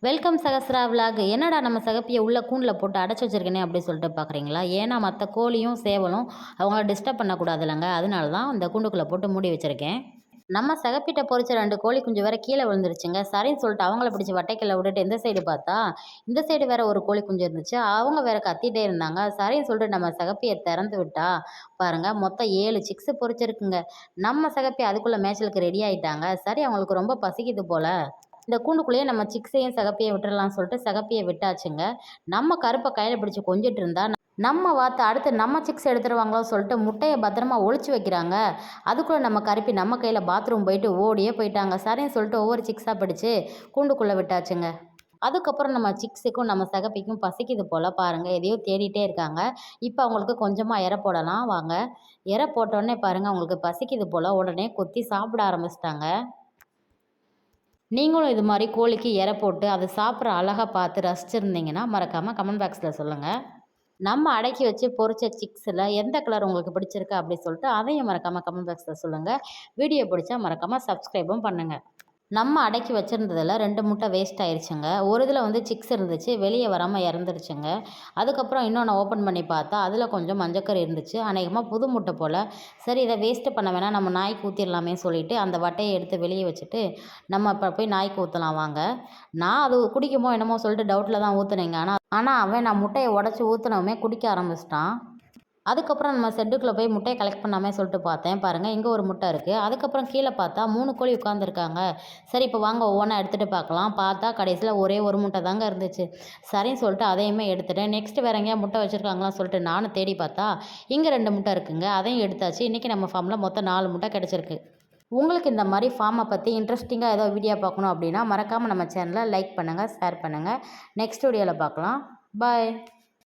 Welcome Sahasra vlog. என்னடா நம்ம சகப்பியை உள்ள கூண்டில் போட்டு அடைச்சி வச்சிருக்கேனே அப்படி சொல்லிட்டு பார்க்குறீங்களா? ஏன்னா மற்ற கோழியும் சேவலும் அவங்கள டிஸ்டர்ப் பண்ணக்கூடாது இல்லைங்க, அதனால தான் இந்த கூண்டுக்குள்ளே போட்டு மூடி வச்சுருக்கேன். நம்ம சகப்பிட்ட பொறிச்ச 2 கோழி குஞ்சு வேற கீழே விழுந்துருச்சுங்க. சரின்னு சொல்லிட்டு அவங்கள பிடிச்சி வட்டைக்கல்ல விட்டுட்டு இந்த சைடு பார்த்தா, இந்த சைடு வேற ஒரு கோழி குஞ்சு இருந்துச்சு. அவங்க வேற கத்திட்டே இருந்தாங்க. சரின்னு சொல்லிட்டு நம்ம சகப்பியை திறந்து விட்டா பாருங்க, மொத்தம் 7 சிக்ஸ் பொறிச்சிருக்குங்க. நம்ம சகப்பி அதுக்குள்ளே மேய்ச்சலுக்கு ரெடி ஆயிட்டாங்க. சரி, அவங்களுக்கு ரொம்ப பசிக்குது போல. இந்த கூண்டுக்குள்ளேயே நம்ம சிக்ஸையும் சிகப்பியை விட்டுறலாம்னு சொல்லிட்டு சிகப்பியை விட்டாச்சுங்க. நம்ம கருப்பை கையில் பிடிச்சி கொஞ்சிட்டு இருந்தா நம்ம வார்த்தை அடுத்து நம்ம சிக்ஸ் எடுத்துருவாங்களோ சொல்லிட்டு முட்டையை பத்திரமா ஒளிச்சு வைக்கிறாங்க. அதுக்குள்ளே நம்ம கருப்பி நம்ம கையில் பாத்ரூம் போயிட்டு ஓடியே போயிட்டாங்க. சரின்னு சொல்லிட்டு ஒவ்வொரு சிக்ஸாக பிடிச்சி கூண்டுக்குள்ளே விட்டாச்சுங்க. அதுக்கப்புறம் நம்ம சிக்ஸுக்கும் நம்ம சிகப்பிக்கும் பசிக்குது போல் பாருங்கள், எதையோ தேடிட்டே இருக்காங்க. இப்போ அவங்களுக்கு கொஞ்சமாக இரை போடலாம் வாங்க. இரை போட்டோடனே பாருங்கள், அவங்களுக்கு பசிக்குது போல் உடனே கொத்தி சாப்பிட ஆரம்பிச்சிட்டாங்க. நீங்களும் இது மாதிரி கோழிக்கு இரை போட்டு அதை சாப்பிட்ற அழகா பார்த்து ரசிச்சிருந்தீங்கன்னா மறக்காமல் கமெண்ட் பாக்ஸில் சொல்லுங்கள். நம்ம அடக்கி வச்சு பொரிச்ச சிக்ஸில் எந்த கலர் உங்களுக்கு பிடிச்சிருக்கு அப்படி சொல்லிட்டு அதையும் மறக்காமல் கமெண்ட் பாக்ஸில் சொல்லுங்கள். வீடியோ பிடிச்சா மறக்காமல் சப்ஸ்கிரைபும் பண்ணுங்கள். நம்ம அடக்கி வச்சுருந்ததில் 2 முட்டை வேஸ்ட் ஆயிடுச்சுங்க. ஒரு இதில் வந்து சிக்ஸ் இருந்துச்சு, வெளியே வராமல் இறந்துருச்சுங்க. அதுக்கப்புறம் இன்னொன்று ஓப்பன் பண்ணி பார்த்தா அதில் கொஞ்சம் மஞ்சக்கரு இருந்துச்சு. அநேகமாக புது முட்டை போல். சரி, இதை வேஸ்ட்டு பண்ண வேணாம், நம்ம நாய்க்கு ஊற்றிடலாமே சொல்லிவிட்டு அந்த வட்டையை எடுத்து வெளியே வச்சுட்டு நம்ம இப்போ போய் நாய்க்கு ஊற்றலாம் வாங்க. நான் அது குடிக்குமோ என்னமோ சொல்லிட்டு டவுட்டில் தான் ஊற்றுனேங்க. ஆனால் அவன் நான் முட்டையை உடச்சி ஊற்றினவுமே குடிக்க ஆரம்பிச்சிட்டான். அதுக்கப்புறம் நம்ம செட்டுக்குள்ளே போய் முட்டையை கலெக்ட் பண்ணாமல் சொல்லிட்டு பார்த்தேன் பாருங்கள், இங்கே ஒரு முட்டை இருக்குது. அதுக்கப்புறம் கீழே பார்த்தா 3 கோழி உட்காந்துருக்காங்க. சரி, இப்போ வாங்க ஒவ்வொன்றா எடுத்துகிட்டு பார்க்கலாம். பார்த்தா கடைசியில் ஒரே ஒரு முட்டை தாங்க இருந்துச்சு. சரின்னு சொல்லிட்டு அதையுமே எடுத்துட்டேன். நெக்ஸ்ட்டு வேறு எங்கேயா முட்டை வச்சுருக்காங்களான்னு சொல்லிட்டு நானும் தேடி பார்த்தா இங்கே 2 முட்டை இருக்குங்க. அதையும் எடுத்தாச்சு. இன்றைக்கி நம்ம ஃபார்மில் மொத்தம் 4 முட்டை கிடச்சிருக்கு. உங்களுக்கு இந்த மாதிரி ஃபார்மை பற்றி இன்ட்ரெஸ்டிங்காக ஏதோ வீடியோ பார்க்கணும் அப்படின்னா மறக்காமல் நம்ம சேனலை லைக் பண்ணுங்கள், ஷேர் பண்ணுங்கள். நெக்ஸ்ட் வீடியோவில் பார்க்கலாம். பாய்.